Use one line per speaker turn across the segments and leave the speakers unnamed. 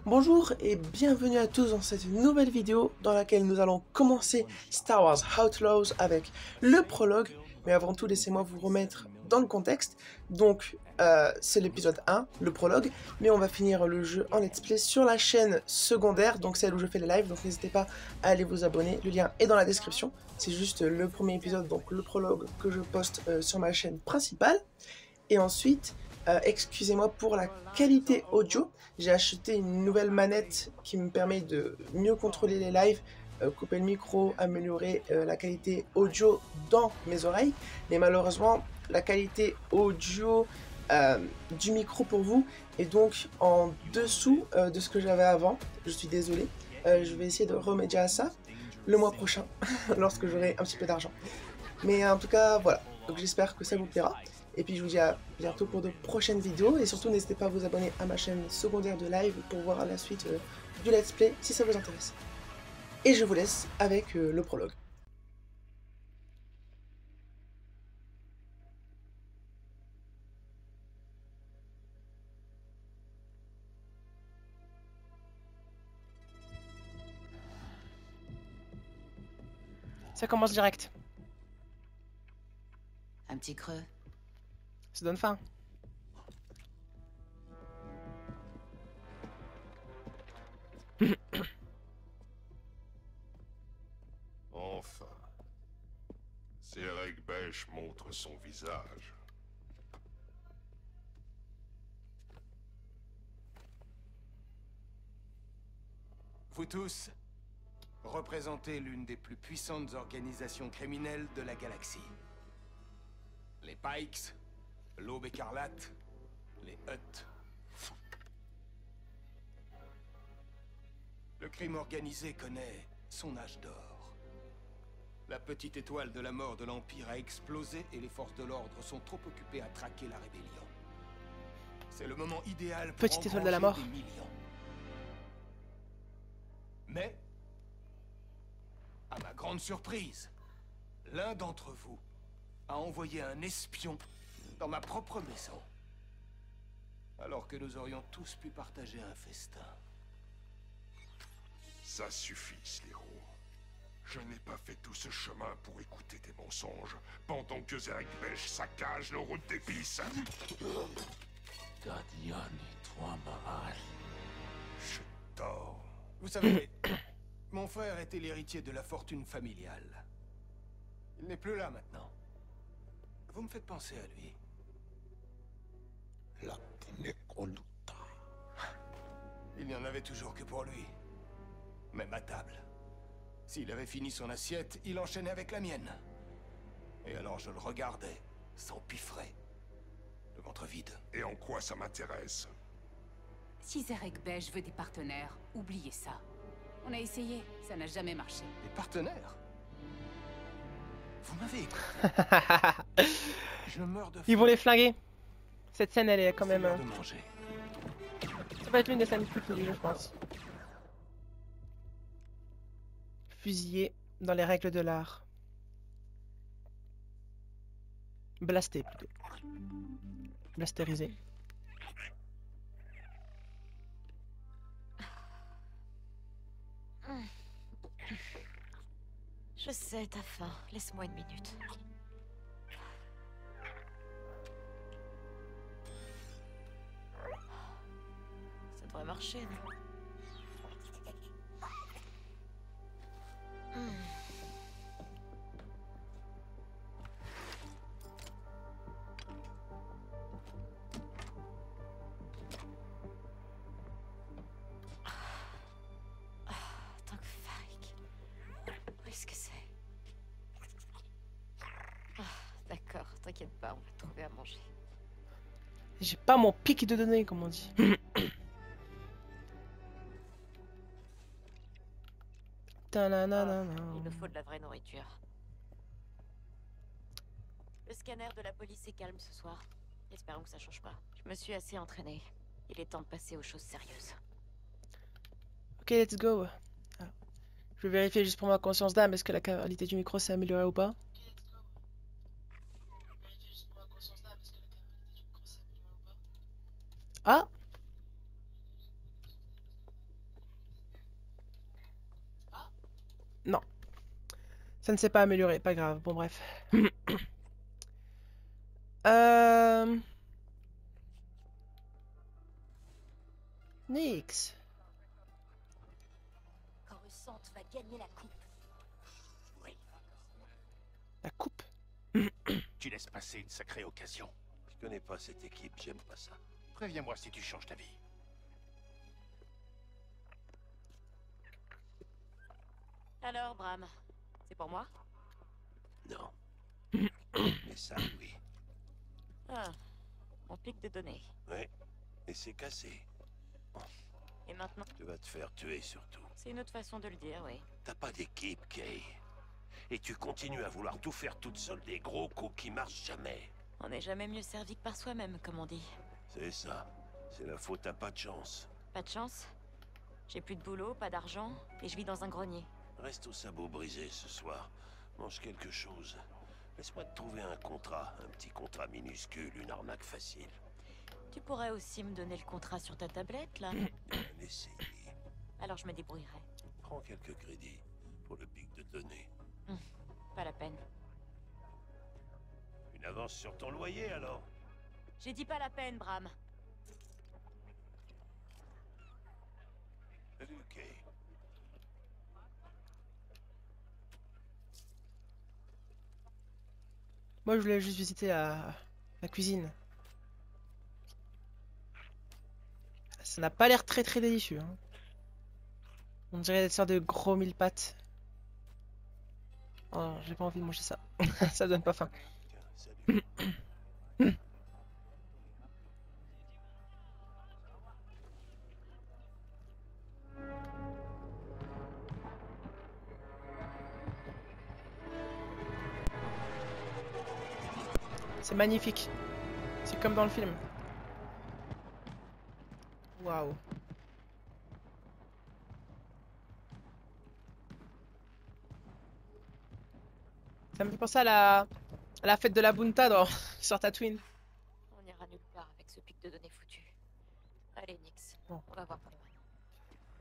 Bonjour et bienvenue à tous dans cette nouvelle vidéo dans laquelle nous allons commencer Star Wars Outlaws avec le prologue. Mais avant tout, laissez-moi vous remettre dans le contexte. Donc, c'est l'épisode 1, le prologue, mais on va finir le jeu en let's play sur la chaîne secondaire, donc celle où je fais les lives, donc n'hésitez pas à aller vous abonner, le lien est dans la description. C'est juste le premier épisode, donc le prologue que je poste sur ma chaîne principale. Et ensuite, excusez-moi pour la qualité audio, j'ai acheté une nouvelle manette qui me permet de mieux contrôler les lives, couper le micro, améliorer la qualité audio dans mes oreilles. Mais malheureusement, la qualité audio du micro pour vous est donc en dessous de ce que j'avais avant. Je suis désolé. Je vais essayer de remédier à ça le mois prochain, lorsque j'aurai un petit peu d'argent. Mais en tout cas, voilà. Donc j'espère que ça vous plaira. Et puis je vous dis à bientôt pour de prochaines vidéos. Et surtout, n'hésitez pas à vous abonner à ma chaîne secondaire de live pour voir la suite du let's play si ça vous intéresse. Et je vous laisse avec le prologue. Ça commence direct.
Un petit creux.
Ça donne faim.
Enfin. Zerek Besh montre son visage.
Vous tous représentez l'une des plus puissantes organisations criminelles de la galaxie. Les Pikes, l'Aube écarlate, les Hutt. Le crime organisé connaît son âge d'or. La petite étoile de la mort de l'Empire a explosé et les forces de l'ordre sont trop occupées à traquer la rébellion. C'est le moment idéal pour
Petite étoile de la mort.
des millions. Mais, à ma grande surprise, l'un d'entre vous a envoyé un espion dans ma propre maison. Alors que nous aurions tous pu partager un festin.
Ça suffit, Slero. Je n'ai pas fait tout ce chemin pour écouter tes mensonges, pendant que Zerek Besh saccage nos routes d'épices. Je dors.
Vous savez, mon frère était l'héritier de la fortune familiale. Il n'est plus là maintenant. Vous me faites penser à lui. Il n'y en avait toujours que pour lui. Même à table. S'il avait fini son assiette, il enchaînait avec la mienne. Et alors je le regardais, s'empiffrer. Le ventre vide.
Et en quoi ça m'intéresse?
Si Zerek Besh veut des partenaires, oubliez ça. On a essayé, ça n'a jamais marché.
Des partenaires? Vous m'avez écouté. Je meurs de faim.
Ils vont les flinguer. Cette scène, elle est quand
C'est
même...
l'heure de manger.
Ça va être l'une des scènes plus cool, je pense. Fusillé dans les règles de l'art. Blasté plutôt. Blastérisé.
Je sais, t'as faim. Laisse-moi une minute. Ça devrait marcher, non? Tant que Fike. Où est-ce que c'est? D'accord, t'inquiète pas, on va trouver à manger.
J'ai pas mon pic de données, comme on dit. Ta-na-na-na-na.
Il nous faut de la vraie nourriture. Le scanner de la police est calme ce soir. Espérons que ça change pas. Je me suis assez entraînée. Il est temps de passer aux choses sérieuses.
Ok, let's go. Ah. Je vais vérifier juste pour ma conscience d'âme, est-ce que la qualité du micro s'est améliorée ou pas? Ah! Non. Ça ne s'est pas amélioré, pas grave. Bon, bref. Nix.
Coruscant va gagner la coupe.
Oui.
La coupe.
Tu laisses passer une sacrée occasion.
Je connais pas cette équipe, j'aime pas ça.
Préviens-moi si tu changes d'avis.
Alors, Bram, c'est pour moi?
Non. Mais ça, oui.
Ah, mon pic de données.
Ouais. Et c'est cassé.
Et maintenant,
Tu vas te faire tuer surtout.
c'est une autre façon de le dire, oui.
T'as pas d'équipe, Kay. Et tu continues à vouloir tout faire toute seule, des gros coups qui marchent jamais.
On n'est jamais mieux servi que par soi-même, comme on dit.
C'est ça. C'est la faute à pas de chance.
Pas de chance. J'ai plus de boulot, pas d'argent, et je vis dans un grenier.
Reste au sabot brisé ce soir. Mange quelque chose. Laisse-moi te trouver un contrat. Un petit contrat minuscule, une arnaque facile.
Tu pourrais aussi me donner le contrat sur ta tablette, là?
Bien essayé.
Alors je me débrouillerai.
Prends quelques crédits pour le pic de données.
Pas la peine.
Une avance sur ton loyer alors?
J'ai dit pas la peine, Bram.
Salut, Kay.
Moi, je voulais juste visiter la cuisine. Ça n'a pas l'air très très délicieux. Hein. On dirait des sortes de gros mille pattes. Oh, j'ai pas envie de manger ça. Ça donne pas faim.
Tiens, salut.
C'est magnifique. C'est comme dans le film. Waouh. Ça me fait penser à la fête de la Bunta dans, sur Tatooine.
On ira nulle part avec ce pic de données foutu. Allez, Nix.
Bon.
On va voir Freeman.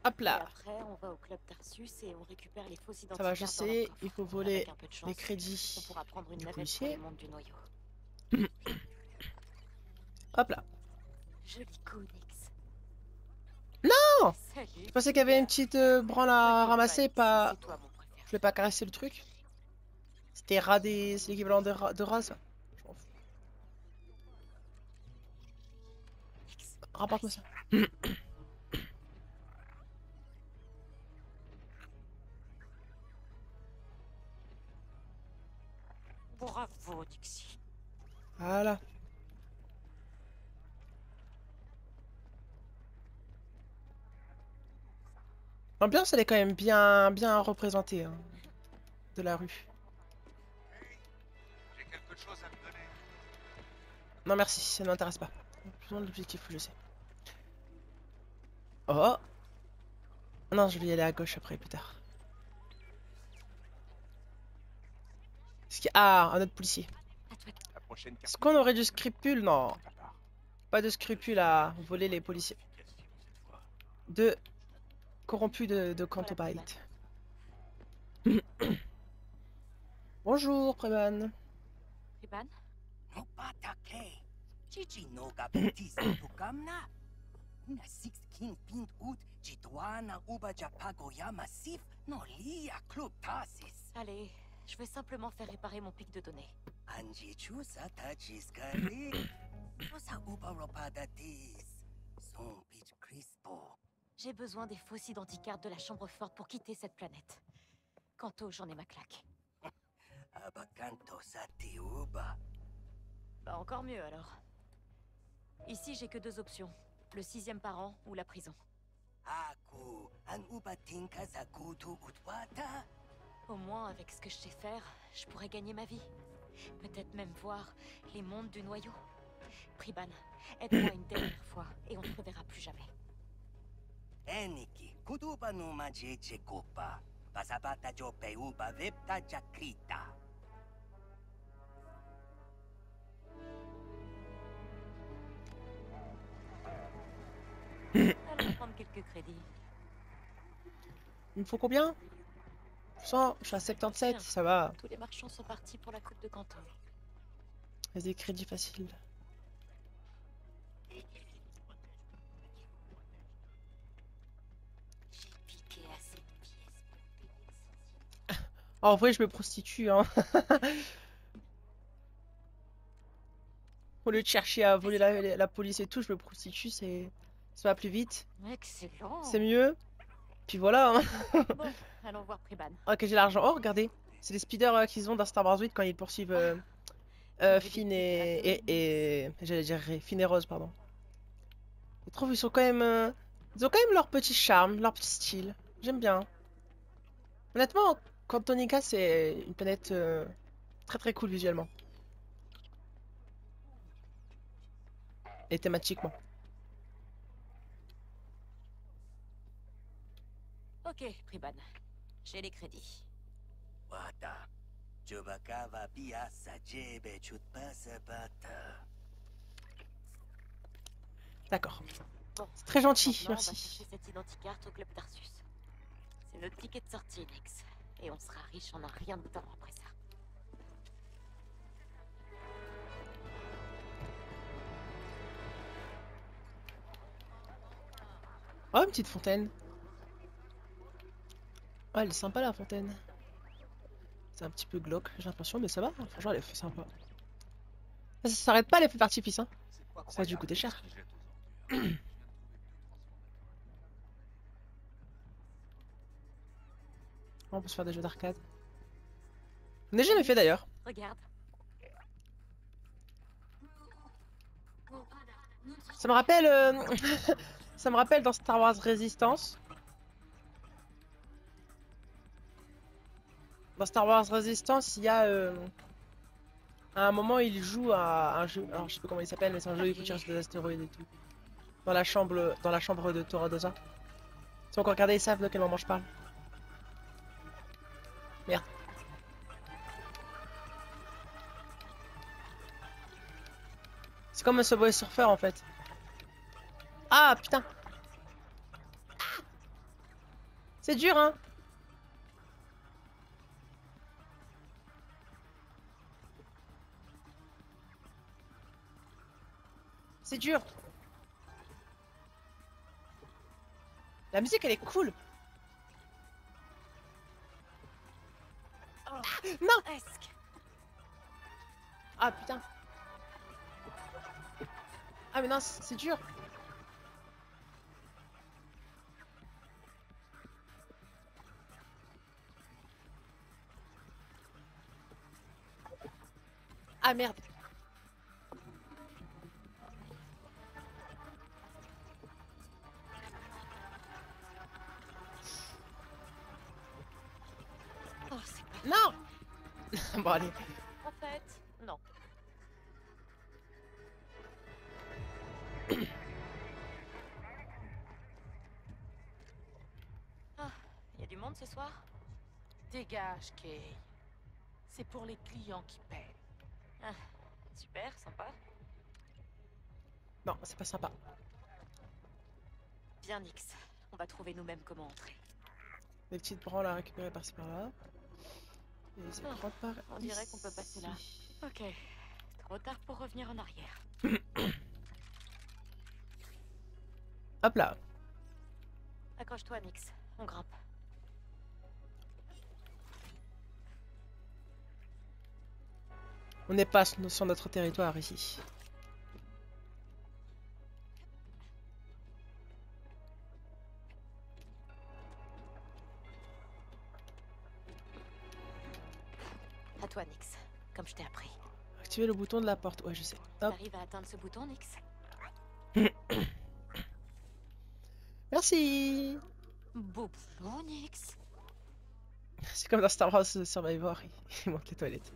Hop
Et
là.
après, on va au club Tarsus et on récupère les fausses identifiants.
Ça va, je sais. Il faut voler
Avec un peu de chance,
les crédits
on pourra prendre une
du
navette
policier.
pour le monde du noyau.
Hop là.
Joli coup, Nix.
Non!
Salut.
Je pensais qu'il y avait une petite branle à ramasser, pas...
C'est toi, mon préféré.
Je voulais pas caresser le truc. C'était radé, c'est l'équivalent de ras, ça. Je m'en fous.
Nix,
Rapporte-moi ça.
bravo, Nixie.
Voilà. L'ambiance, elle est quand même bien représentée hein, de la rue.
J'ai quelque chose à te donner.
Non merci, ça ne m'intéresse pas. Plus loin de l'objectif, je sais. Oh! Non, je vais y aller à gauche après, plus tard. Ah, un autre policier.
La prochaine
Est-ce qu'on aurait du scrupule? Non. Pas de scrupule à voler les policiers. De corrompu de Cantobite. Bonjour, Preman.
Freeman?
No patake. Chichi no gabetis tukamna. Na 16 pint out jitwana uba japagoya massif no lia club tasis.
Allez, je vais simplement faire réparer mon pic de données.
Anji chusa tachiskari. Osa uba ropadatis. Son pitch crispo.
J'ai besoin des fausses identicards de la chambre forte pour quitter cette planète. Quanto, j'en ai ma claque.
Abakanto sati uba.
Bah encore mieux alors. Ici, j'ai que deux options. Le 6e parent ou la prison.
Aku an uba tinka sakutu utwata.
Au moins, avec ce que je sais faire, je pourrais gagner ma vie. Peut-être même voir les mondes du noyau. Priban, aide-moi une dernière fois et on ne se reverra plus jamais.
Eniki kutuba no majeche kopa. Pasabata jope uba vepta jakrita.
Allons prendre quelques crédits.
Il me faut combien? 100, je suis à 77, ça va.
Tous les marchands sont partis pour la coupe de canton.
Il y a des crédits faciles.
J'ai piqué assez de pièces pour payer.
En vrai, je me prostitue, hein. Au lieu de chercher à voler la police et tout, je me prostitue, ça va plus vite.
Excellent.
C'est mieux. Puis voilà, hein.
Bon, allons voir Priban.
Ok, j'ai l'argent. Oh, regardez. C'est les speeders qu'ils ont dans Star Wars 8 quand ils poursuivent Finn et j'allais dire Finn et Rose, pardon. Je trouve qu'ils sont quand même... ils ont quand même leur petit charme, leur petit style. J'aime bien. Honnêtement, Cantonica, c'est une planète très très cool visuellement. Et thématiquement.
Ok, Priban. J'ai les crédits.
Wata. Chewbacca va pia sajebe chutpasabata.
D'accord.
Bon,
C'est très gentil,
maintenant, on va
merci.
chercher cette identicarte au club Tarsus. C'est notre ticket de sortie, Nix. Et on sera riche en un rien de temps après ça.
Oh, une petite fontaine. Oh, elle est sympa la fontaine. C'est un petit peu glauque, j'ai l'impression, mais ça va. Franchement, elle est sympa. Ça s'arrête pas les feux d'artifice, hein. Ça a dû coûter cher. On peut se faire des jeux d'arcade. On n'a jamais fait d'ailleurs.
Regarde.
Ça me rappelle, ça me rappelle dans Star Wars Resistance. Dans Star Wars Resistance, il y a à un moment, il joue à un jeu. Alors je sais pas comment il s'appelle, mais c'est un jeu où il faut tirer sur des astéroïdes et tout. Dans la chambre de Toradoza. Si on encore regardé, ils savent de quel moment je parle. Merde. C'est comme un Subway Surfer en fait. Ah putain. C'est dur hein. C'est dur. La musique elle est cool.
Oh,
Non.
presque.
Ah putain. Ah mais non, c'est dur. Ah merde.
Oh, c'est pas...
Non. Bon allez.
En fait, non. Ah, y a du monde ce soir?
Dégage, Kay. C'est pour les clients qui paient.
Ah, super, sympa.
Non, c'est pas sympa.
Bien, Nix. On va trouver nous-mêmes comment entrer.
Des petites branles à récupérer par-ci par-là. Et les écrans par
On dirait qu'on peut passer là.
ici.
Ok. Trop tard pour revenir en arrière.
Hop là.
Accroche-toi, Nix. On grimpe.
On n'est pas sur notre territoire ici.
À toi, Nix. Comme je t'ai appris.
Activer le bouton de la porte. Ouais, je sais. Hop.
T'arrives à atteindre ce bouton, Nix?
Merci.
Beau boulot, Nix.
C'est comme dans Star Wars Survivor. Il monte les toilettes.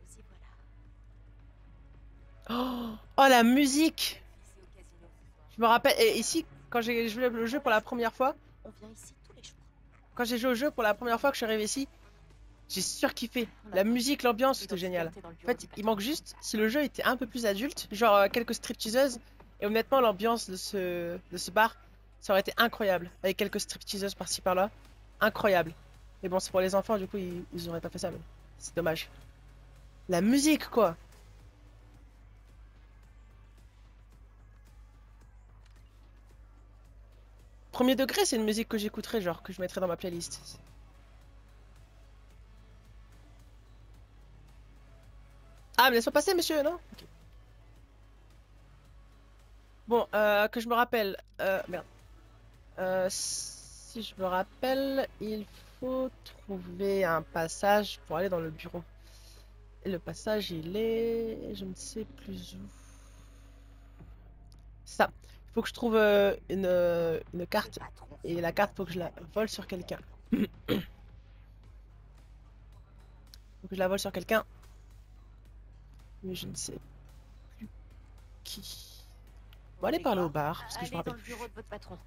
Nous y voilà.
Oh, la musique. Je me rappelle. Et ici, quand j'ai joué le jeu pour la première fois,
On vient ici tous les jours.
quand j'ai joué au jeu pour la première fois que je suis arrivé ici, j'ai surkiffé. La musique, l'ambiance, c'était génial. En fait, il manque juste, si le jeu était un peu plus adulte, genre quelques stripteaseuses, et honnêtement, l'ambiance de ce bar, ça aurait été incroyable. Avec quelques stripteaseuses par-ci par-là. Incroyable. Mais bon, c'est pour les enfants, du coup, ils auraient pas fait ça, mais c'est dommage. La musique, quoi. Premier degré, c'est une musique que j'écouterais, genre, que je mettrais dans ma playlist. Ah, mais laisse-moi passer, monsieur, non? Ok. Bon, que je me rappelle. Merde. Si je me rappelle, il faut trouver un passage pour aller dans le bureau. Et le passage, il est... Je ne sais plus où. Ça. Il faut que je trouve une carte. Et la carte, faut que je la vole sur quelqu'un. Faut que je la vole sur quelqu'un. Mais je ne sais plus qui. On va aller parler au bar, parce que je me
Allez dans
rappelle
le
plus.
bureau de votre patron.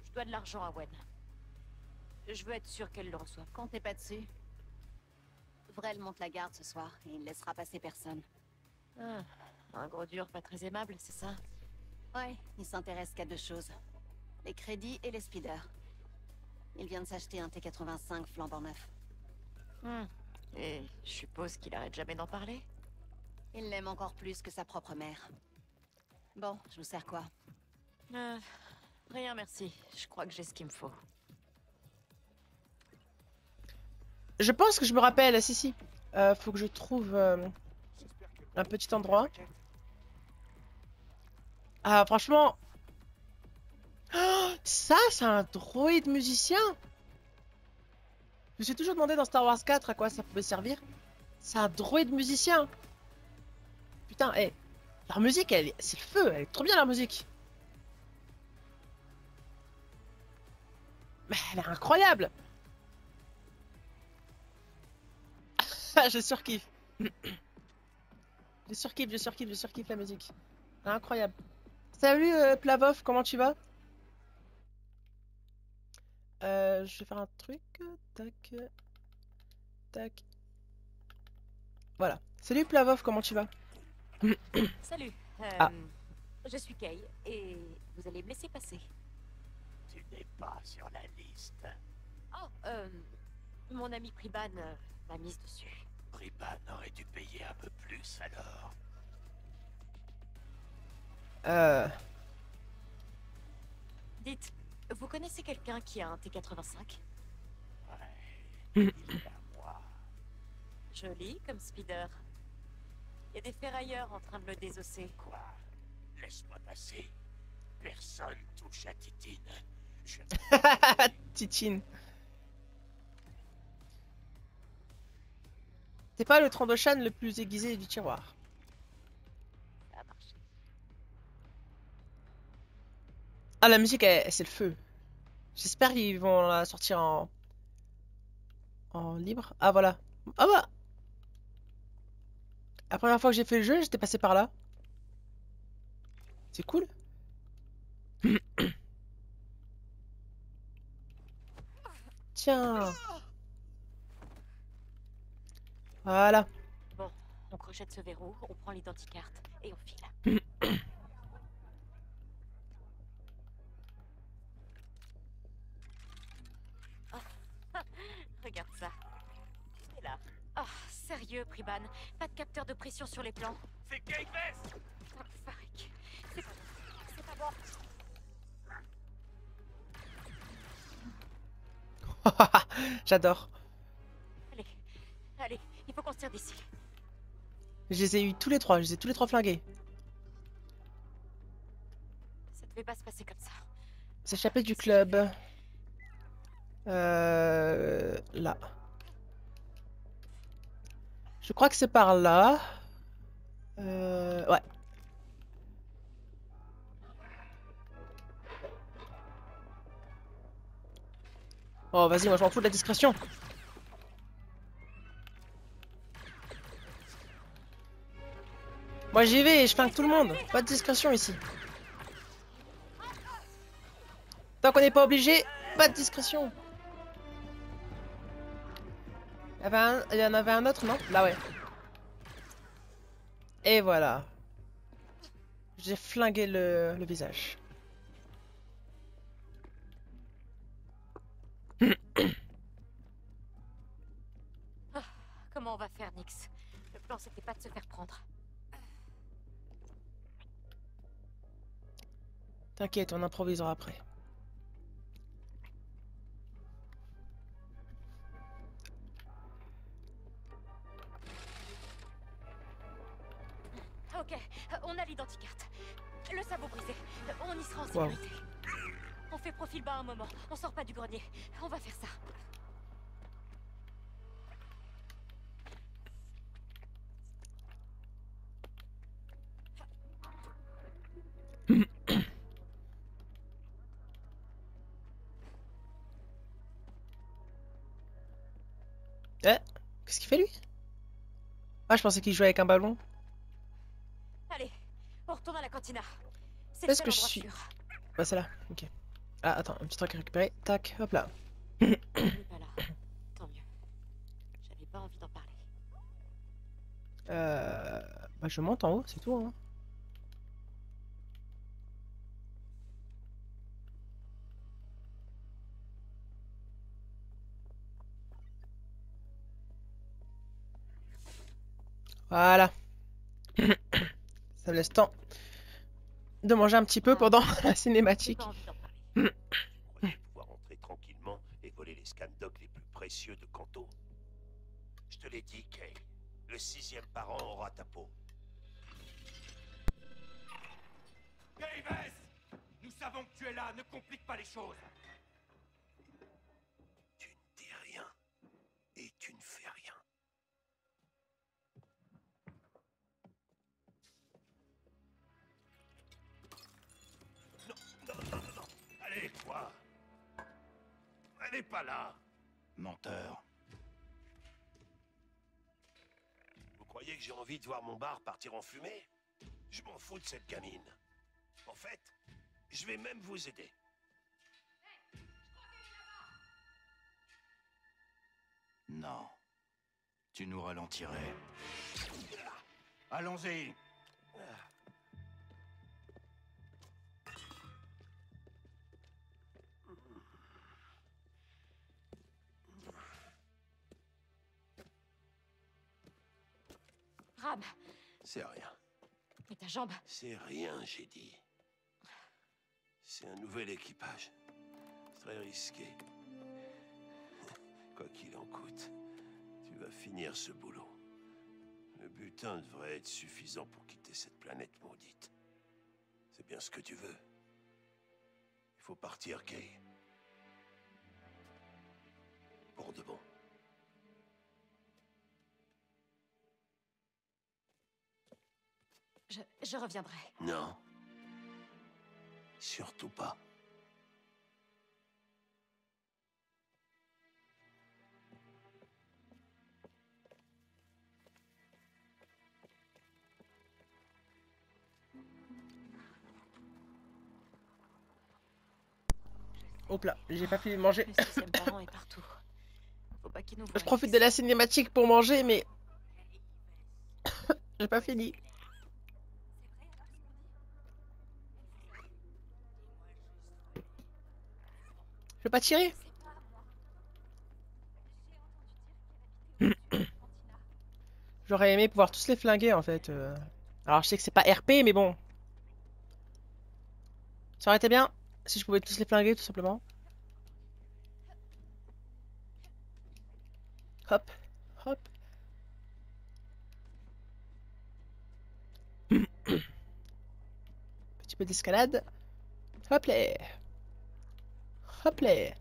Je dois de l'argent à Wen. Je veux être sûr qu'elle le reçoive.
Comptez pas dessus. Vrel monte la garde ce soir et il ne laissera passer personne.
Ah, un gros dur pas très aimable, c'est ça?
Ouais, il s'intéresse qu'à deux choses. Les crédits et les speeders. Il vient de s'acheter un T85 flambant neuf.
Et je suppose qu'il arrête jamais d'en parler?
Il l'aime encore plus que sa propre mère. Bon, je vous sers quoi?
Rien merci, je crois que j'ai ce qu'il me faut.
Je pense que je me rappelle, si. Faut que je trouve un petit endroit. Ah, franchement... Oh, ça, c'est un droïde musicien. Je me suis toujours demandé dans Star Wars 4 à quoi ça pouvait servir. C'est un droïde musicien. Putain, hé. Leur musique, c'est le feu. Elle est trop bien, la musique. Mais elle est incroyable. Je surkiffe. Je surkiffe la musique. Incroyable. Salut Plavov, comment tu vas? Je vais faire un truc. Tac. Tac. Voilà. Salut Plavov, comment tu vas?
Salut,
Ah.
je suis Kay, et vous allez me laisser passer.
Tu n'es pas sur la liste.
Oh, mon ami Priban m'a mise dessus.
Priban aurait dû payer un peu plus alors.
Dites, vous connaissez quelqu'un qui a un T85?
Ouais, il est à moi.
Joli comme speeder. Il y a des ferrailleurs en train de le désosser.
Quoi? Laisse-moi passer. Personne touche à Titine. Je...
Titine. C'est pas le Trandoshan le plus aiguisé du tiroir.
Ça a marché.
Ah, la musique, c'est le feu. J'espère qu'ils vont la sortir en libre. Ah, voilà. Ah bah. La première fois que j'ai fait le jeu, j'étais passé par là. C'est cool. Tiens. Voilà.
Bon, on crochette ce verrou, on prend l'identicarte et on file. Regarde ça. C'est là. Oh, sérieux, Priban. Pas de capteur de pression sur les plans.
C'est Kate Vess!
Oh, Farik. C'est pas bon.
J'adore.
Allez, il faut qu'on se tire d'ici.
Je les ai eu tous les trois. Je les ai tous les trois flingués.
Ça devait pas se passer comme ça.
S'échapper du club. Là. Je crois que c'est par là. Ouais. Oh, vas-y, moi je m'en fous de la discrétion. Moi j'y vais et je flingue tout le monde. Pas de discrétion ici. Tant qu'on n'est pas obligé, pas de discrétion. Il y en avait un autre, non? Là, ouais. Et voilà. J'ai flingué le visage.
faire, Nyx. Le plan, c'était pas de se faire prendre.
T'inquiète, on improvisera après.
Ok, on a l'identicarte. Le sabot brisé. On y sera en sécurité. On fait profil bas un moment. On sort pas du grenier. On va faire ça.
Qu'est-ce qu'il fait lui? Ah, je pensais qu'il jouait avec un ballon.
Allez, on retourne à la cantina. C'est
Est-ce que je suis...
sûr.
Bah c'est là, ok. Ah attends, un petit truc à récupérer. Tac, hop là.
Il est pas là. Tant mieux. J'avais pas envie d'en parler.
Bah je monte en haut, c'est tout hein. Voilà. Ça me laisse temps de manger un petit peu pendant la cinématique.
Pas envie d'en parler.
Tu croyais pouvoir entrer tranquillement et voler les scandocs les plus précieux de Kanto? Je te l'ai dit, Kay. Le 6e parent aura ta peau.
Davis! Nous savons que tu es là, ne complique pas les choses.
Tu ne dis rien et tu ne fais rien. Non. Allez, toi. Elle n'est pas là.
Menteur.
Vous croyez que j'ai envie de voir mon bar partir en fumée? Je m'en fous de cette gamine. En fait, je vais même vous aider.
Non. Tu nous ralentirais. Allons-y.
Ram,
C'est rien.
et ta jambe?
C'est rien, j'ai dit. C'est un nouvel équipage. Très risqué. Quoi qu'il en coûte, tu vas finir ce boulot. Le butin devrait être suffisant pour quitter cette planète maudite. C'est bien ce que tu veux. Il faut partir, Kay. Pour de bon.
Je reviendrai.
Non. Surtout pas.
Hop là, j'ai pas fini de manger.
Le 6e parent est partout. Faut pas qu'il nous voie.
Je profite de la cinématique pour manger, mais j'ai pas fini. Je vais pas tirer. J'aurais aimé pouvoir tous les flinguer en fait. Alors je sais que c'est pas RP, mais bon. Ça aurait été bien si je pouvais tous les flinguer tout simplement. Hop, hop. Petit peu d'escalade. Hop là. Hop là.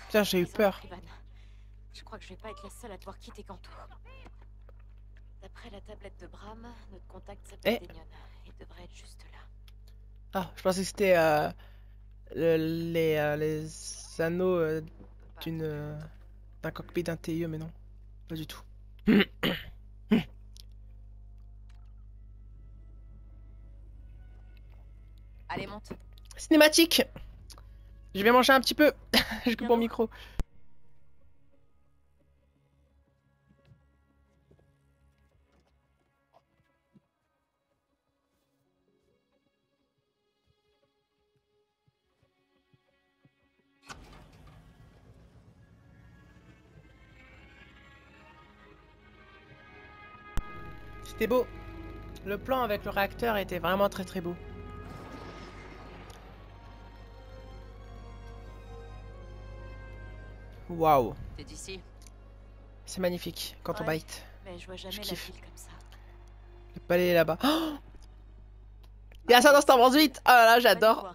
Putain, j'ai eu peur.
Je crois que je vais pas être la seule à devoir quitter Kanto. D'après la tablette de Bram, notre contact s'appelle Denion. Il devrait être juste là.
Ah, je pensais que c'était les anneaux d'un cockpit d'un TIE, mais non, pas du tout.
Allez, monte.
Cinématique. Je vais manger un petit peu. Je coupe
Bien
mon
donc.
micro. C'était beau. Le plan avec le réacteur était vraiment très très beau. Waouh,
T'es d'ici.
c'est magnifique quand on
Ouais.
bite.
Mais je vois jamais la
kiffe.
ville comme ça.
Le palais est là-bas. Oh, il y a ça dans Star Wars 8. Oh là là, j'adore.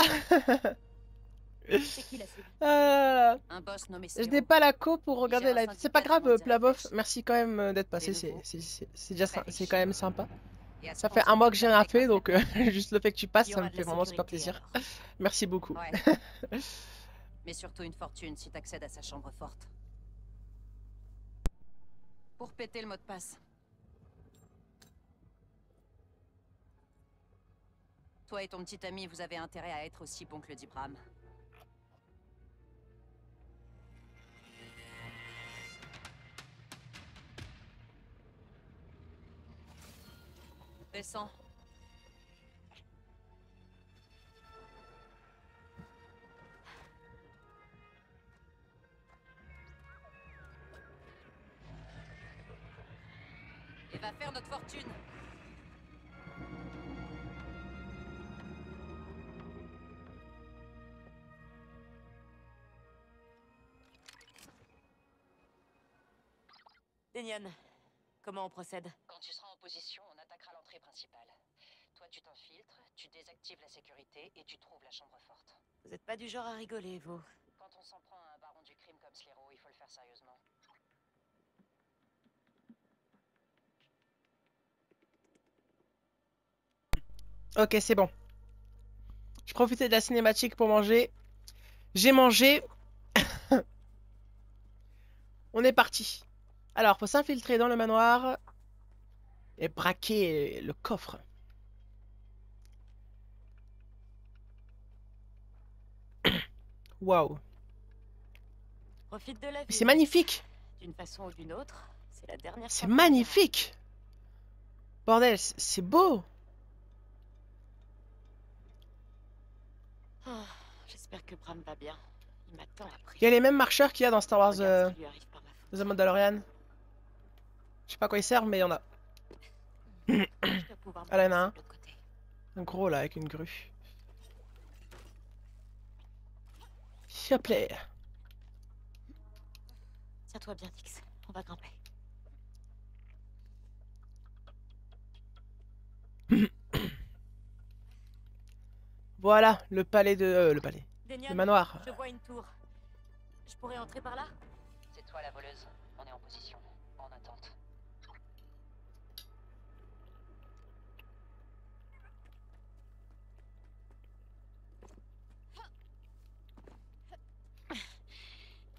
C'est qui la cible?
Ah là là.
Un boss nommé
Je
Sliro.
n'ai pas la co pour regarder
gère
la
un
live. C'est pas
syndicat
grave,
de
Plavov.
mondial.
Merci quand même d'être passé.
Des nouveaux.
C'est déjà
Très
c'est
riche.
quand même sympa.
Et à ce
Ça
point,
fait un mois que j'ai rien
avec
fait,
un
donc juste le fait que tu passes,
Il y
ça
aura
me
de
fait
la
vraiment super
sécurité,
plaisir.
alors.
Merci beaucoup.
Ouais. Mais surtout une fortune si t'accèdes à sa chambre forte. Pour péter le mot de passe. Toi et ton petit ami, vous avez intérêt à être aussi bon que le dit Bram. Descends. Et va faire notre fortune.
Denian, comment on procède?
Quand tu seras en position, on attaquera l'entrée principale. Toi, tu t'infiltres, tu désactives la sécurité et tu trouves la chambre forte.
Vous êtes pas du genre à rigoler, vous.
Quand on s'en prend à un baron du crime comme Sliro, il faut le faire sérieusement.
Ok, c'est bon. Je profitais de la cinématique pour manger. J'ai mangé. On est parti. Alors, faut s'infiltrer dans le manoir et braquer le coffre. Waouh.
Profite de la vie.
C'est magnifique.
D'une façon ou d'une autre, c'est la dernière
C'est
fois qu'on verra.
magnifique. Bordel, c'est beau.
Oh, j'espère que Bram va bien. Il m'a tant appris.
Il y a les mêmes marcheurs qu'il y a dans Star Wars
Regarde ce qui lui arrive par ma faute.
The Mandalorian. Je sais pas à quoi ils servent, mais il y en a.
Je dois pouvoir me
Ah là, il y en a
placer
un.
de l'autre côté.
Un gros là, avec une grue. Hop là.
Tiens-toi bien, Nix. On va grimper.
Voilà, le palais de... le palais.
Denian,
Le manoir.
je vois une tour. Je pourrais entrer par là?
C'est toi la voleuse. On est en position, en attente.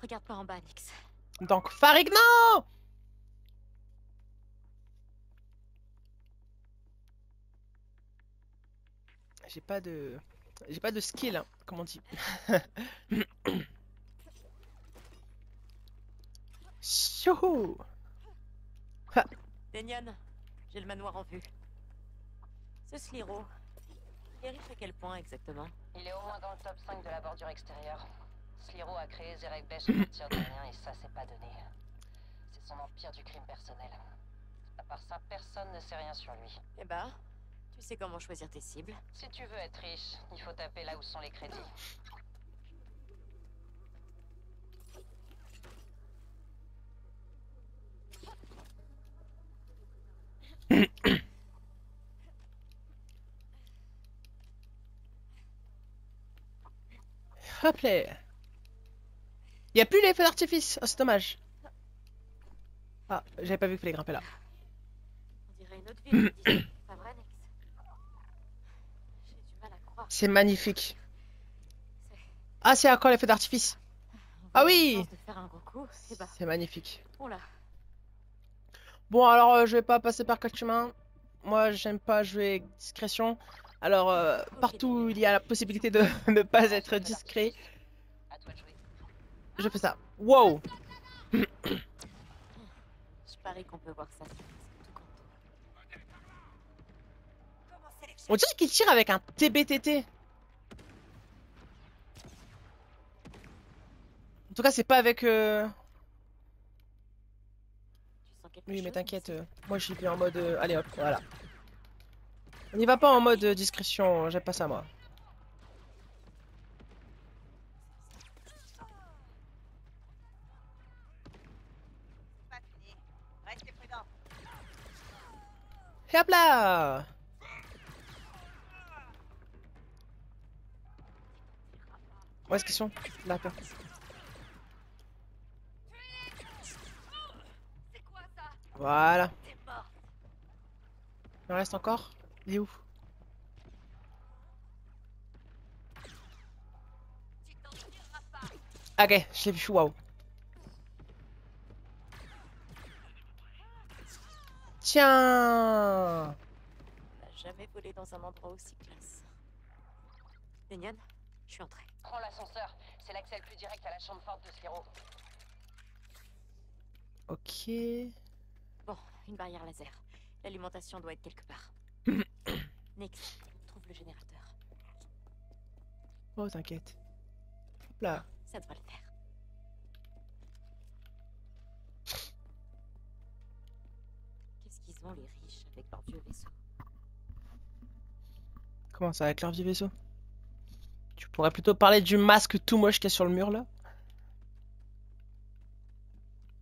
Regarde pas en bas, Nix.
Donc, Farig, non! J'ai pas de... J'ai pas de skill, hein, comme on dit. Chouhou!
Denian, j'ai le manoir en vue. Ce Sliro, il est riche à quel point exactement?
Il est au moins dans le top 5 de la bordure extérieure. Sliro a créé Zerek Besh à partir de rien et ça, c'est pas donné. C'est son empire du crime personnel. À part ça, personne ne sait rien sur lui.
Eh bah, tu sais comment choisir tes cibles.
Si tu veux être riche, il faut taper là où sont les crédits.
Hop là. Y a plus les feux d'artifice. Oh, c'est dommage. Ah, j'avais pas vu qu'il fallait grimper là.
On dirait une autre ville, d'ici. Pas vrai, Nix? J'ai du mal à croire.
C'est magnifique.
C'est-
Ah, c'est encore les feux d'artifice.
On
Ah
voit une
oui!
chance de faire un gros coup. Eh bah,
C'est magnifique.
on l'a.
Bon, alors je vais pas passer par quatre chemins. Moi, j'aime pas jouer avec discrétion. Alors, partout où il y a la possibilité de ne pas être discret,
À toi de jouer.
je fais ça. Wow!
Je parie qu'on peut voir ça sur presque tout Kanto.
On dirait qu'il tire avec un TBTT. En tout cas, c'est pas avec...
Tu sens quelque
Oui, mais
chose,
t'inquiète,
Maxime
moi je suis bien en mode... allez hop, voilà. On n'y va pas en mode discrétion, j'aime pas ça moi.
Pas fini. Restez prudents.
Et hop là! Où est-ce qu'ils sont? Là, peur. Voilà. Il en reste encore? Il est où? Ok, je l'ai vu, waouh. Tiens!
On n'a jamais volé dans un endroit aussi classe. Denian, je suis entrée.
Prends l'ascenseur. C'est l'accès le plus direct à la chambre forte de Sliro.
Ok.
Bon, une barrière laser. L'alimentation doit être quelque part. Nix, trouve le générateur.
Oh, t'inquiète. Hop là.
Ça devrait le faire. Qu'est-ce qu'ils ont les riches avec leur vieux vaisseau?
Comment ça avec leur vieux vaisseau? Tu pourrais plutôt parler du masque tout moche qu'il y a sur le mur là.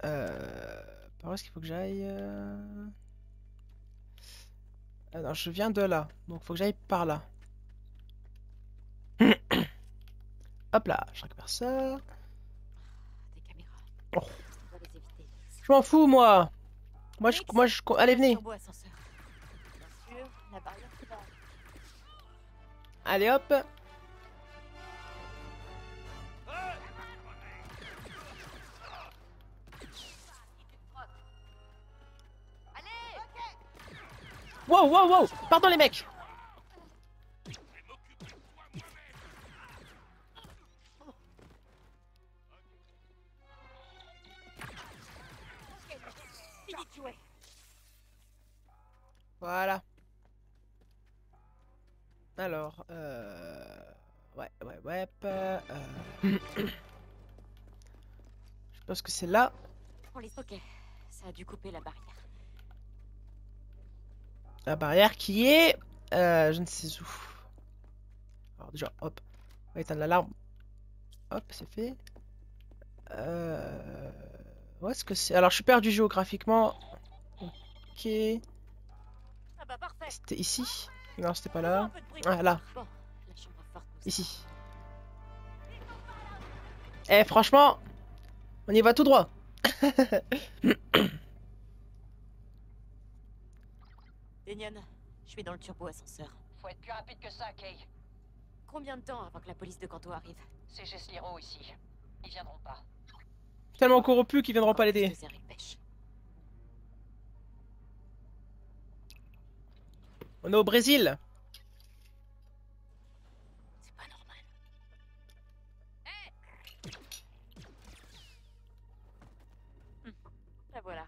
Par où est-ce qu'il faut que j'aille Ah non, je viens de là. Donc faut que j'aille par là. Hop là, je récupère ça.
Des caméras.
Oh.
On doit les éviter.
Je m'en fous moi.
Nix,
Allez, venez.
turbo ascenseur. Bien sûr, la barrière qui va.
Allez hop. Wow, wow, wow. Pardon les mecs.
Fini de jouer.
Voilà. Alors, ouais. Je pense que c'est là.
On les... Ok, ça a dû couper la barrière.
La barrière qui est... je ne sais où. Alors déjà, hop. On va éteindre l'alarme. Hop, c'est fait. Où est-ce que c'est? Alors, je suis perdu géographiquement. Ok.
Ah bah parfait.
C'était ici? Non, c'était pas
Faisons
là.
un peu de bruit.
Ah, là.
Bon, la chambre forte nous
Ici. Eh, franchement, on y va tout droit.
Denian, je suis dans le turbo ascenseur.
Faut être plus rapide que ça, Kay.
Combien de temps avant que la police de Kanto arrive?
C'est chez Sliro ici. Ils viendront pas.
Tellement corrompus qu'ils viendront pas l'aider.
Plus de Zerek Besh.
On est au Brésil.
C'est pas normal. La voilà,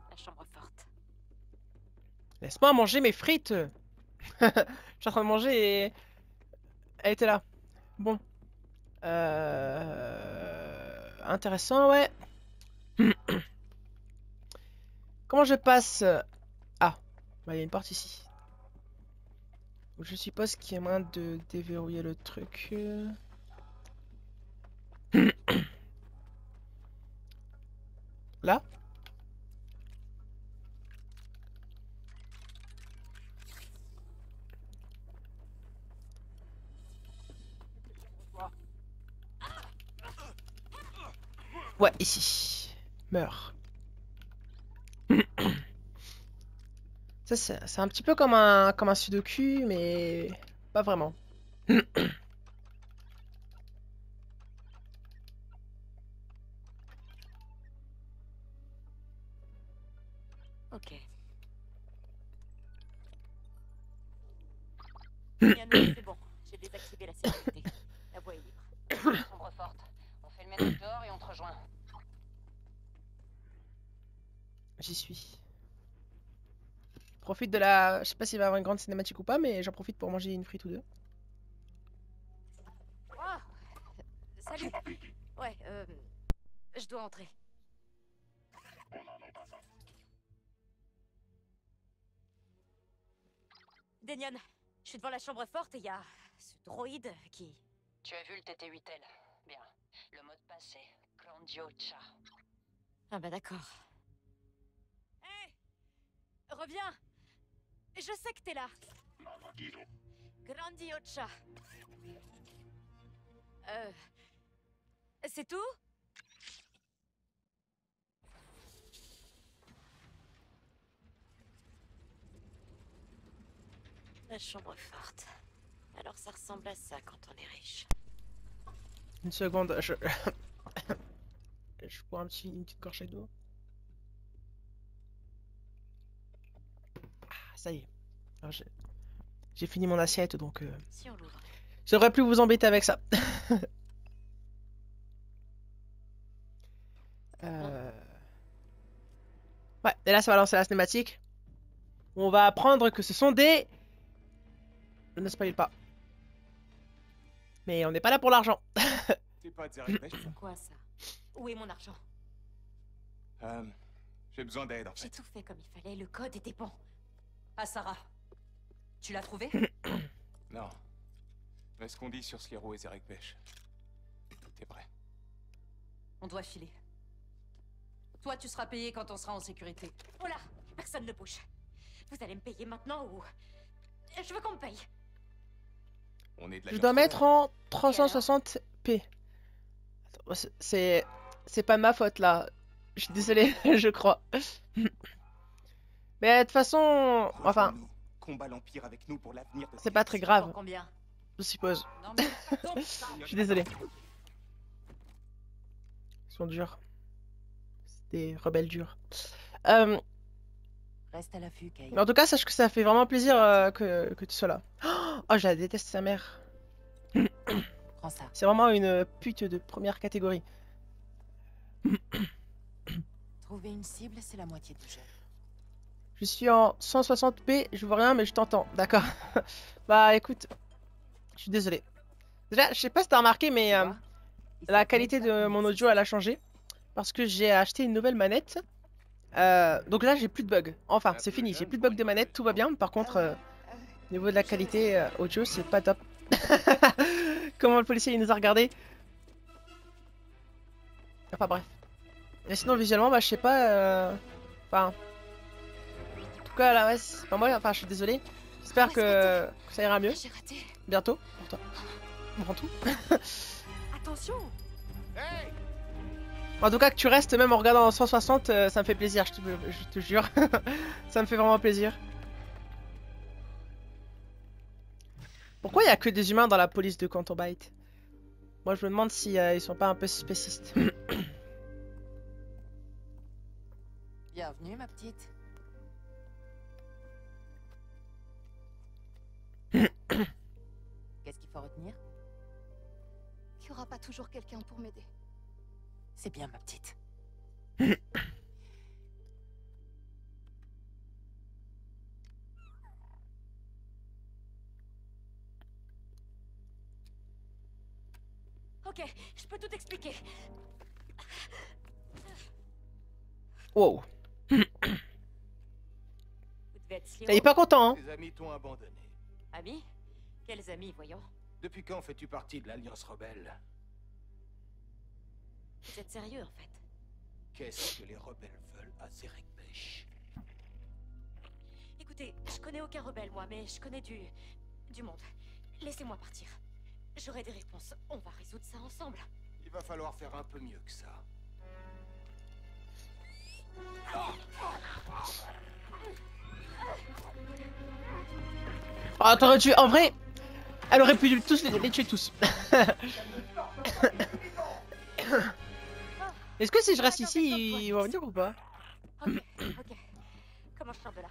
la chambre forte.
Laisse-moi manger mes frites. Je suis en train de manger et... Elle était là. Bon. Intéressant, ouais. Comment je passe? Ah, bah, il y a une porte ici. Je suppose qu'il y a moyen de déverrouiller le truc. Là? Ouais, ici. Meurs. Ça, c'est un petit peu comme un sudoku, mais pas vraiment.
Ok. Denian, c'est bon. J'ai désactivé la sécurité. La voie est libre.
Chambre forte. On fait le ménage dehors et on te rejoint.
J'y suis. Je profite de la... Je sais pas s'il va y avoir une grande cinématique ou pas, mais j'en profite pour manger une frite ou deux.
Oh, salut. Ouais, je dois entrer. Denian, je suis devant la chambre forte et il y a ce droïde qui...
Tu as vu le TT-8L? Bien. Le mot de passe est Grandiocha.
Ah bah d'accord. Hé, reviens. Je sais que t'es là. Grandiocha. C'est tout? La chambre forte. Alors ça ressemble à ça quand on est riche.
Une seconde, je bois une petite gorgée d'eau. Ah, ça y est. Alors, j'ai fini mon assiette, donc...
Si on l'ouvre.
J'aurais plus vous embêter avec ça. Ouais, et là ça va lancer la cinématique. On va apprendre que ce sont des... Je ne spoil pas. Mais on n'est pas là pour l'argent.
T'es pas Zerek Besh?
C'est quoi ça? Où est mon argent?
J'ai besoin d'aide en
J'ai
fait.
tout fait comme il fallait, le code était bon.
Ah, Sarah. Tu l'as trouvé?
Non. Mais ce qu'on dit sur Sliro et Zerek Besh, tout est vrai.
On doit filer. Toi, tu seras payé quand on sera en sécurité.
Oh là, personne ne bouge. Vous allez me payer maintenant ou... Je veux qu'on me paye.
On est de
Je
l'agence
dois mettre
rebelle.
en 360p. C'est pas de ma faute là. Je suis désolé, je crois. Mais de toute façon, enfin,
Rejoins-nous. Combat l'Empire avec nous pour l'avenir de
c'est pas très grave,
Pour combien?
je suppose.
Non, mais attends, ça.
Je suis désolé. Ils sont durs. C'est des rebelles durs.
Reste à l'affût, Kay.
Mais en tout cas, sache que ça fait vraiment plaisir que tu sois là. Oh, je la déteste, sa mère.
Prends ça.
C'est vraiment une pute de première catégorie.
Trouver une cible, c'est la moitié du jeu.
Je suis en 160p, je vois rien, mais je t'entends. D'accord. Bah écoute, je suis désolé. Déjà, je sais pas si t'as remarqué, mais la qualité de mon audio, elle a changé. Parce que j'ai acheté une nouvelle manette. Donc là, j'ai plus de bugs. Enfin, c'est fini, j'ai plus de bugs de manette, tout va bien. Par contre, au niveau de la qualité audio, c'est pas top. Comment le policier il nous a regardé. Enfin bref. Et sinon, visuellement, bah je sais pas. Enfin. En tout cas, là, ouais, c'est pas moi. Enfin, je suis désolé. J'espère que ça ira mieux.
J'ai raté.
Bientôt. Pour toi. Pour tout.
Attention.
Hey!
En tout cas, que tu restes même en regardant en 160, ça me fait plaisir, je te jure. Ça me fait vraiment plaisir. Pourquoi il n'y a que des humains dans la police de Canton Bight? Moi, je me demande si ils sont pas un peu spécistes.
Bienvenue, ma petite. Qu'est-ce qu'il faut retenir?
Il n'y aura pas toujours quelqu'un pour m'aider.
C'est bien, ma petite.
Ok, je peux tout expliquer.
Wow.
Vous devez être
Il est
Sliro.
pas content, hein.
Tes amis t'ont abandonné.
Amis? Quels amis, voyons?
Depuis quand fais-tu partie de l'Alliance rebelle?
Vous êtes sérieux, en fait?
Qu'est-ce que les rebelles veulent à Zerek Besh?
Écoutez, je connais aucun rebelle, moi, mais je connais du monde. Laissez-moi partir. J'aurai des réponses. On va résoudre ça ensemble.
Il va falloir faire un peu mieux que ça.
Ah, t'aurais tué. En vrai, elle aurait pu tous les tuer tous. Est-ce que si je reste ici, ils vont venir ou pas?
Ok, ok. Comment je sors de là?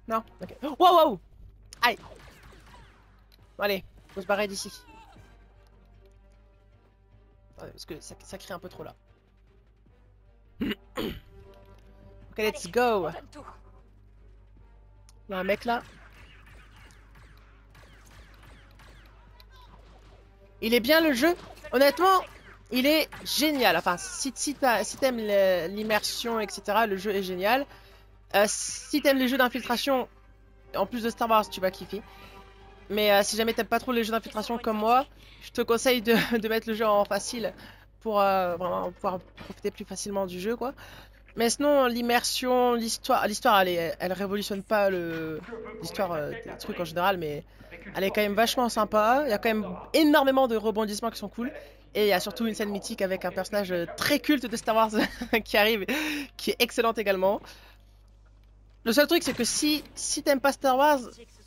Non? Ok. Wow, wow! Aïe! Bon, allez, faut se barrer d'ici. Parce que ça crie un peu trop là. Ok, let's go! Il y a un mec là. Il est bien le jeu. Honnêtement, il est génial. Enfin, si t'aimes l'immersion, etc., le jeu est génial. Si t'aimes les jeux d'infiltration, en plus de Star Wars, tu vas kiffer. Mais si jamais t'aimes pas trop les jeux d'infiltration comme moi, je te conseille de mettre le jeu en facile pour vraiment pouvoir profiter plus facilement du jeu, quoi. Mais sinon, l'immersion, l'histoire, elle révolutionne pas l'histoire des trucs en général, mais elle est quand même vachement sympa. Il y a quand même énormément de rebondissements qui sont cool. Et il y a surtout une scène mythique avec un personnage très culte de Star Wars qui arrive, qui est excellente également. Le seul truc, c'est que si t'aimes pas Star Wars,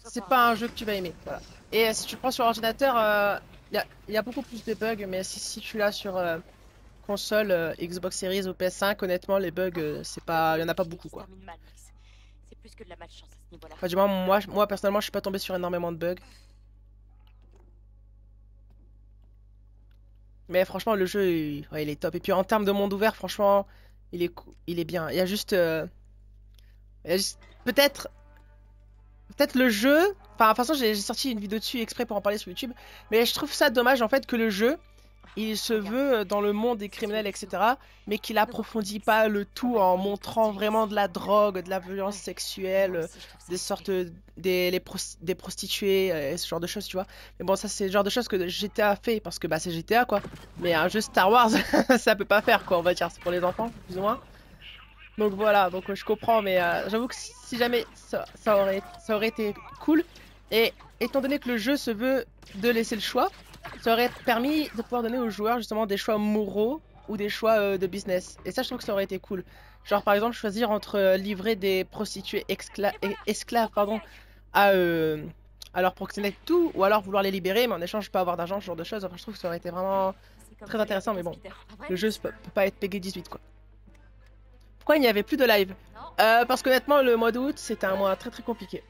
c'est pas un jeu que tu vas aimer. Voilà. Et si tu le prends sur ordinateur, il y a beaucoup plus de bugs, mais si tu l'as sur console, Xbox Series ou PS5, honnêtement, les bugs, il y en a pas beaucoup, quoi.
C'est plus que de la malchance à ce niveau-là.
Enfin, du moins, moi personnellement, je suis pas tombé sur énormément de bugs. Mais franchement, le jeu, ouais, il est top. Et puis en termes de monde ouvert, franchement, il est bien. Il y a juste peut-être le jeu. Enfin, de toute façon, j'ai sorti une vidéo dessus exprès pour en parler sur YouTube. Mais je trouve ça dommage en fait que le jeu, il se veut dans le monde des criminels, etc. Mais qu'il approfondit pas le tout en montrant vraiment de la drogue, de la violence sexuelle, des prostituées, et ce genre de choses, tu vois. Mais bon, ça c'est le genre de choses que GTA fait parce que bah c'est GTA quoi. Mais un jeu Star Wars, ça peut pas faire quoi, on va dire. C'est pour les enfants, plus ou moins. Donc voilà, donc je comprends, mais j'avoue que si jamais ça aurait été cool. Et étant donné que le jeu se veut de laisser le choix, ça aurait permis de pouvoir donner aux joueurs justement des choix moraux ou des choix de business. Et ça, je trouve que ça aurait été cool. Genre par exemple choisir entre livrer des prostituées esclaves pardon, à leur proxénète tout, ou alors vouloir les libérer, mais en échange pas avoir d'argent, ce genre de choses. Enfin, je trouve que ça aurait été vraiment très intéressant, mais bon, le jeu peut pas être PEGI 18 quoi. Pourquoi il n'y avait plus de live? Parce qu'honnêtement, le mois d'août, c'était un mois très très compliqué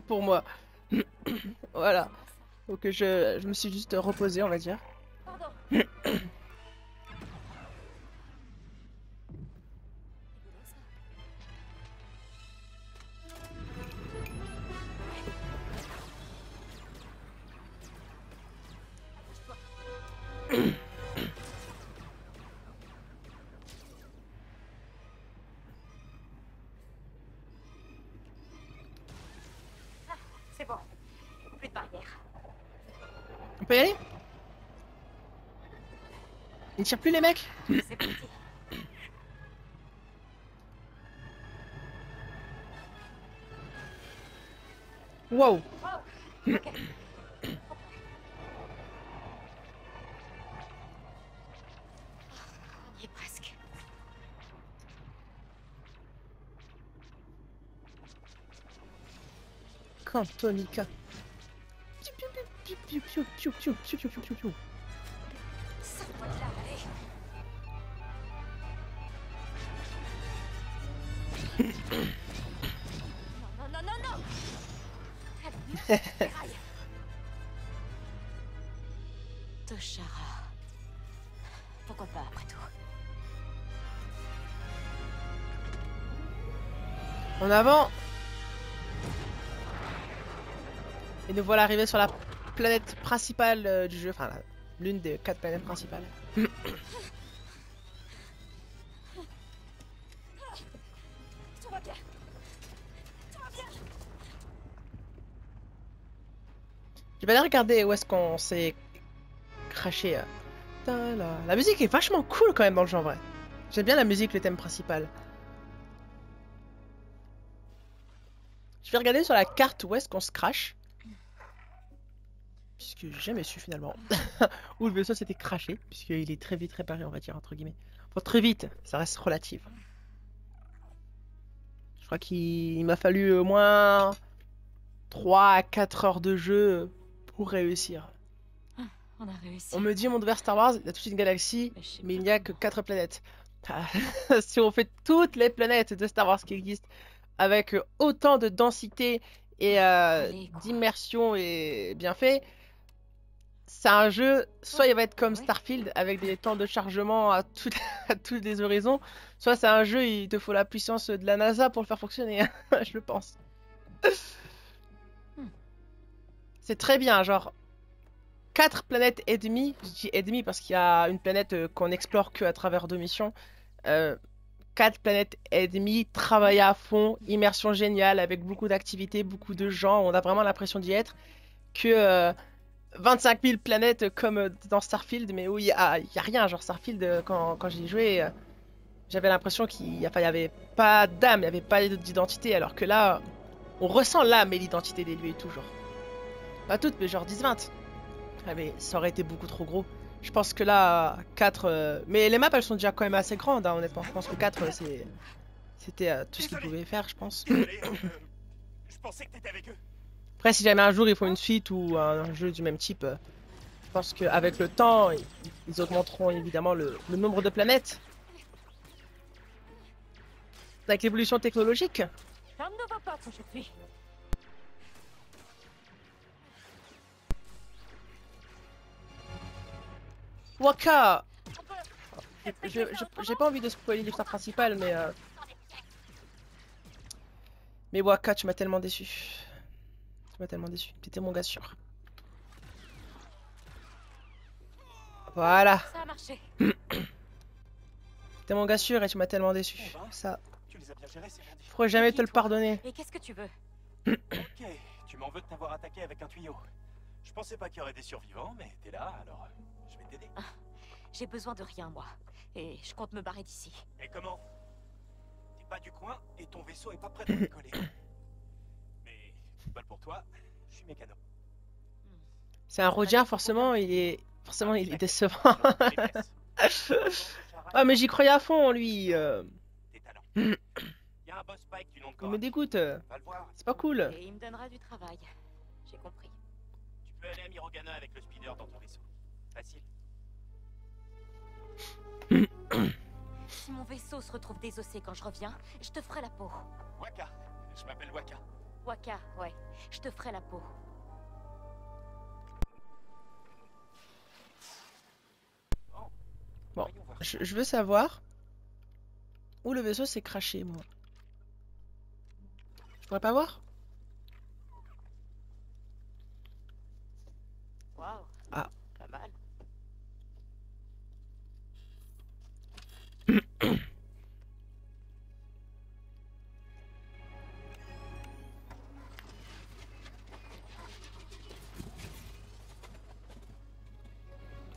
pour moi. Voilà. Donc je me suis juste reposé, on va dire.
C'est bon. Plus de barrière.
On peut y aller? Ils tirent plus les mecs?
C'est parti.
Wow.
Ok. On y est presque.
Cantonica.
Sors-moi de là, allez. Non, non, non, non, non. Toshara. Pourquoi pas après tout?
En avant. Et nous voilà arrivés sur la planète principale du jeu, enfin l'une des 4 planètes principales.
Tout va bien. Tout va bien.
Je vais aller regarder où est-ce qu'on s'est craché. La musique est vachement cool quand même dans le jeu en vrai. J'aime bien la musique, le thème principal. Je vais regarder sur la carte où est-ce qu'on se crache. Puisque j'ai jamais su finalement où le vaisseau s'était craché. Puisqu'il est très vite réparé, on va dire, entre guillemets. Enfin, très vite, ça reste relatif. Je crois qu'il m'a fallu au moins 3 à 4 heures de jeu pour réussir.
On a réussi.
On me dit monde vers Star Wars, il y a toute une galaxie, mais il n'y a que 4 planètes. Si on fait toutes les planètes de Star Wars qui existent avec autant de densité et
Allez, quoi.
d'immersion et bien fait, c'est un jeu, soit il va être comme
Ouais.
Starfield avec des temps de chargement à, à tous les horizons, soit c'est un jeu, il te faut la puissance de la NASA pour le faire fonctionner, je le pense.
Hmm.
C'est très bien, genre 4 planètes et demie, je dis et demie parce qu'il y a une planète qu'on explore que à travers 2 missions. 4 planètes et demie, travailler à fond, immersion géniale avec beaucoup d'activités, beaucoup de gens, on a vraiment l'impression d'y être. Que 25 000 planètes comme dans Starfield, mais où il y a rien. Genre Starfield, quand j'y jouais, j'avais l'impression qu'il y avait pas d'âme, il n'y avait pas d'identité, alors que là, on ressent l'âme et l'identité des lieux et tout, genre. Pas toutes, mais genre 10-20. Ah, mais ça aurait été beaucoup trop gros. Je pense que là, 4... Mais les maps, elles sont déjà quand même assez grandes, hein, honnêtement. Je pense que 4, c'était tout ce qu'ils
Désolé.
pouvaient faire, je pense.
Désolé, je pensais que t'étais avec eux.
Après, si jamais un jour ils font une suite ou un jeu du même type, je pense qu'avec le temps, ils augmenteront évidemment le nombre de planètes. Avec l'évolution technologique.
Plein de nouveaux potes aujourd'hui.
Waka! J'ai pas envie de spoiler l'histoire principale, mais Waka, tu m'as tellement déçu. Tu m'as tellement déçu. T'étais mon gars sûr. Voilà.
Ça a marché.
T'es mon gars sûr et tu m'as tellement déçu. Ça,
Tu les as bien gérés, c'est gentil.
je pourrais jamais te le pardonner.
Et qu'est-ce que tu veux?
Ok, tu m'en veux de t'avoir attaqué avec un tuyau. Je pensais pas qu'il y aurait des survivants, mais t'es là, alors je vais t'aider.
J'ai besoin de rien, moi. Et je compte me barrer d'ici.
Et comment? T'es pas du coin et ton vaisseau est pas prêt de décoller. Mais, bol pour toi, je suis mécano.
C'est un Rodien, forcément, il est décevant. Ah, mais j'y croyais à fond, lui.
Tes talents. Il y a un boss Spike du nom de
Il
Cora.
me dégoûte.
Va le voir.
C'est pas cool.
Et il me donnera du travail. J'ai compris.
Tu peux aller à Mirogana avec le speeder dans ton vaisseau. Facile.
Si mon vaisseau se retrouve désossé quand je reviens, je te ferai la peau.
Waka. Je m'appelle Waka.
Waka, ouais. Je te ferai la peau.
Bon,
Voyons voir.
je veux savoir où le vaisseau s'est craché, moi. Je pourrais pas voir?
Waouh.
Ah.
Pas mal.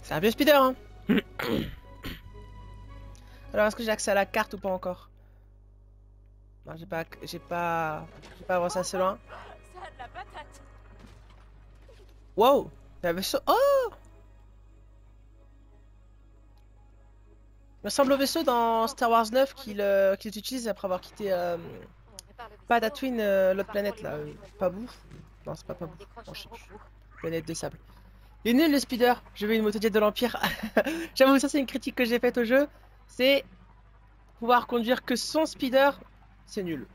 C'est un vieux speeder, hein. Alors, est-ce que j'ai accès à la carte ou pas encore? Non, j'ai pas avancé assez loin.
Ça a de la patate.
Wow! Il y a un vaisseau. Oh! Il me semble au vaisseau dans Star Wars 9 qu'il utilise après avoir quitté
On répare le vaisseau,
pas Tatooine,
on
l'autre
prépare
planète
pour
là.
les modules.
Pabou? Non, c'est pas
On
Pabou.
décroche
Non,
un
je sais
gros
plus.
coup.
Planète de sable. Il est nul le speeder. Je veux une motojet de l'Empire. J'avoue, ça c'est une critique que j'ai faite au jeu. C'est pouvoir conduire que son speeder. C'est nul.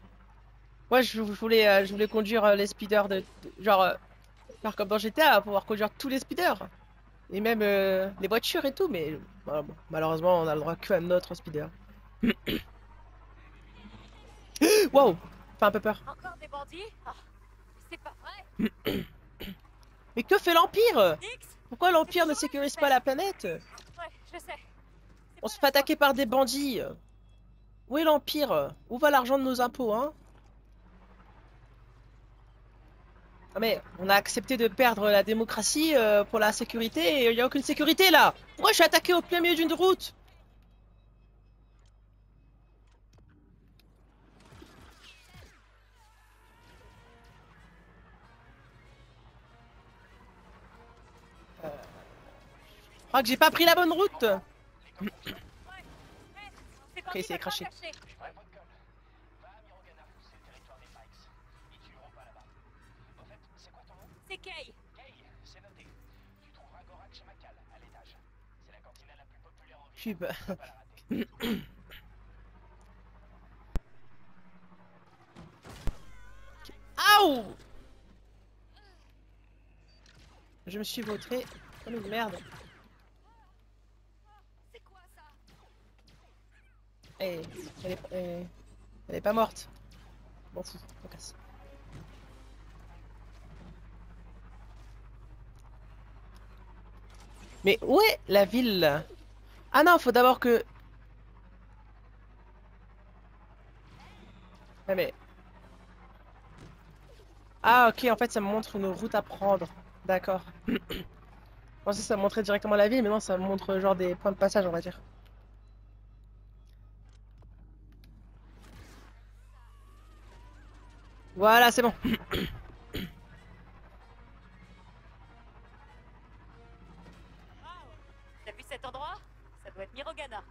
Moi je voulais conduire les speeders genre faire comme dans GTA, pouvoir conduire tous les speeders. Et même les voitures et tout, mais voilà, bon, malheureusement on a le droit que à notre speeder. Wow! Fait un peu peur.
Encore des bandits? Ah, c'est pas vrai.
Mais que fait l'Empire?
Nix?
Pourquoi l'Empire ne sécurise pas la planète?
Ouais, je sais.
On se fait attaquer par des bandits. Où est l'Empire? Où va l'argent de nos impôts, hein? Ah mais on a accepté de perdre la démocratie pour la sécurité et il n'y a aucune sécurité là! Pourquoi je suis attaqué au plein milieu d'une route? Je crois que j'ai pas pris la bonne route! Ok, il s'est craché.
C'est Kay.
C'est noté. Tu trouveras Gorak chez Macal, à l'étage. C'est la cantina la plus populaire en
Je suis
ville.
pas...
Faut pas la rater.
Je me suis vautré comme une merde.
C'est quoi ça?
Eh, elle est pas morte. Bon fou, on casse. Mais où est la ville là? Ah non, faut d'abord que... Ah mais... Ah ok, en fait ça me montre une route à prendre. D'accord. Je pensais que ça me montrait directement la ville, mais non, ça me montre genre des points de passage, on va dire. Voilà, c'est bon.
T'as vu cet endroit? Ça doit être Mirogana.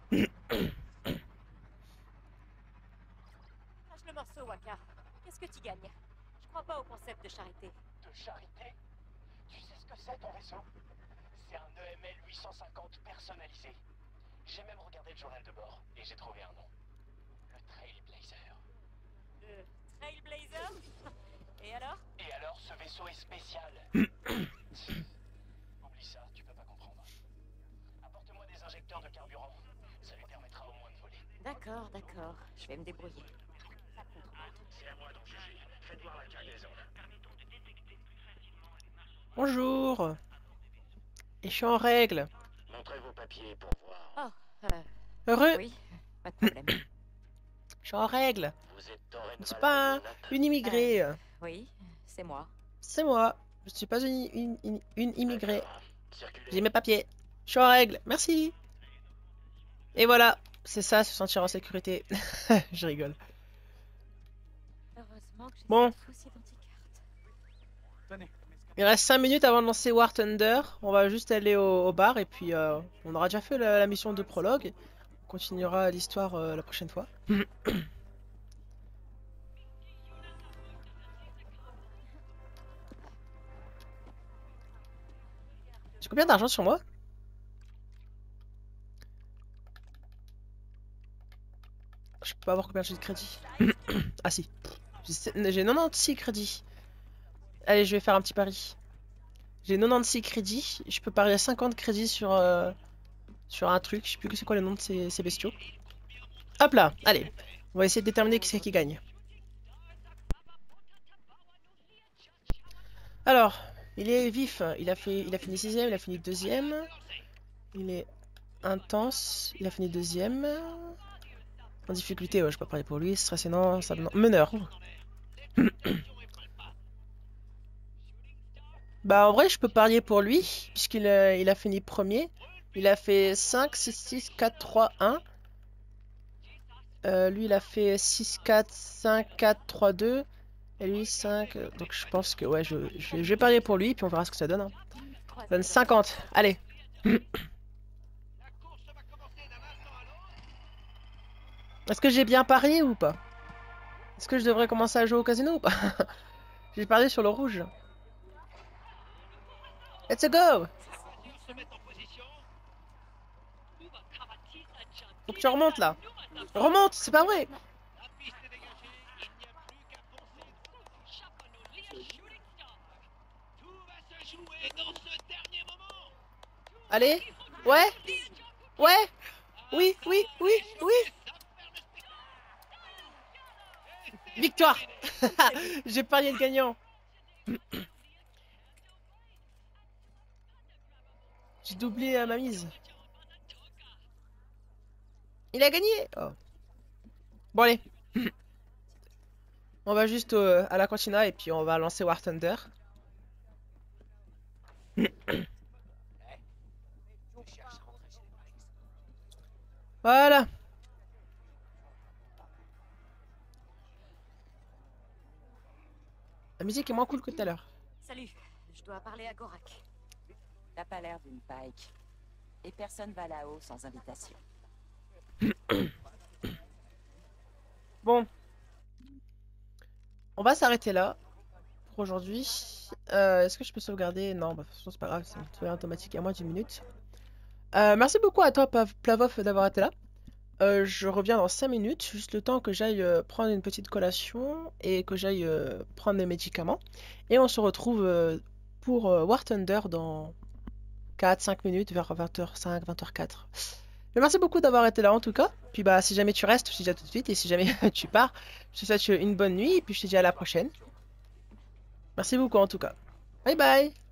Lâche le morceau, Waka. Qu'est-ce que tu gagnes? Je crois pas au concept de charité.
De charité? Tu sais ce que c'est ton vaisseau? C'est un EML 850 personnalisé. J'ai même regardé le journal de bord et j'ai trouvé un nom. Le Trailblazer.
Le Trailblazer? Et alors?
Et alors, ce vaisseau est spécial. Oublie ça, tu peux pas comprendre. Apporte-moi des injecteurs de carburant. Ça lui permettra au moins de voler.
D'accord, d'accord. Je vais me débrouiller.
C'est à moi d'en juger. Faites voir la cargaison.
Bonjour. Et je suis en règle.
Montrez vos papiers pour voir.
Oh,
Heureux.
oui, pas de problème.
Je suis en règle.
Vous êtes Torren
Je ne suis pas une immigrée.
Oui, c'est moi.
C'est moi. Je ne suis pas une immigrée.
Circulez.
J'ai mes papiers. Je suis en règle. Merci. Et voilà. C'est ça, se sentir en sécurité. Je rigole.
Heureusement que j'ai
Bon.
cette fausse identicarte.
Tenez.
Il reste 5 minutes avant de lancer War Thunder. On va juste aller au bar et puis on aura déjà fait la mission de prologue. On continuera l'histoire la prochaine fois. J'ai combien d'argent sur moi? Je peux pas avoir combien j'ai de crédit. Ah si. J'ai 96 crédits. Allez, je vais faire un petit pari. J'ai 96 crédits. Je peux parier 50 crédits sur un truc. Je sais plus que c'est quoi le nom de ces bestiaux. Hop là, allez. On va essayer de déterminer qui c'est qui gagne. Alors, il est vif. Il a fini 6ème, il a fini 2ème. Il est intense. Il a fini 2ème. En difficulté, ouais, je peux pas parler pour lui. Stressé, non. Meneur. Bah en vrai je peux parier pour lui, puisqu'il a fini premier. Il a fait 5, 6, 6, 4, 3, 1. Lui il a fait 6, 4, 5, 4, 3, 2. Et lui 5. Donc je pense que ouais, je vais parier pour lui, puis on verra ce que ça donne. Hein. Ça donne 50. Allez. Est-ce que j'ai bien parié ou pas? Est-ce que je devrais commencer à jouer au casino ou pas? J'ai parié sur le rouge. Let's go! Faut que tu remontes là. Remonte, c'est pas vrai. Allez. Ouais. Ouais. Oui, oui, oui, oui. Victoire. J'ai parié le gagnant. J'ai doublé ma mise. Il a gagné. Oh. Bon allez. On va juste à la cantina et puis on va lancer War Thunder. Voilà. La musique est moins cool que tout à l'heure.
Salut, je dois parler à Gorak.
T'as pas l'air d'une Pike. Et personne va là-haut sans invitation.
Bon. On va s'arrêter là pour aujourd'hui. Est-ce que je peux sauvegarder? Non, bah, de toute façon c'est pas grave, c'est une sauvegarde automatique à moins d'1 minute. Merci beaucoup à toi Plavov d'avoir été là. Je reviens dans 5 minutes, juste le temps que j'aille prendre une petite collation et que j'aille prendre mes médicaments. Et on se retrouve pour War Thunder dans 4-5 minutes, vers 20h05, 20h04. Mais merci beaucoup d'avoir été là en tout cas. Puis bah si jamais tu restes, je te dis à tout de suite. Et si jamais tu pars, je te souhaite une bonne nuit et puis je te dis à la prochaine. Merci beaucoup en tout cas. Bye bye!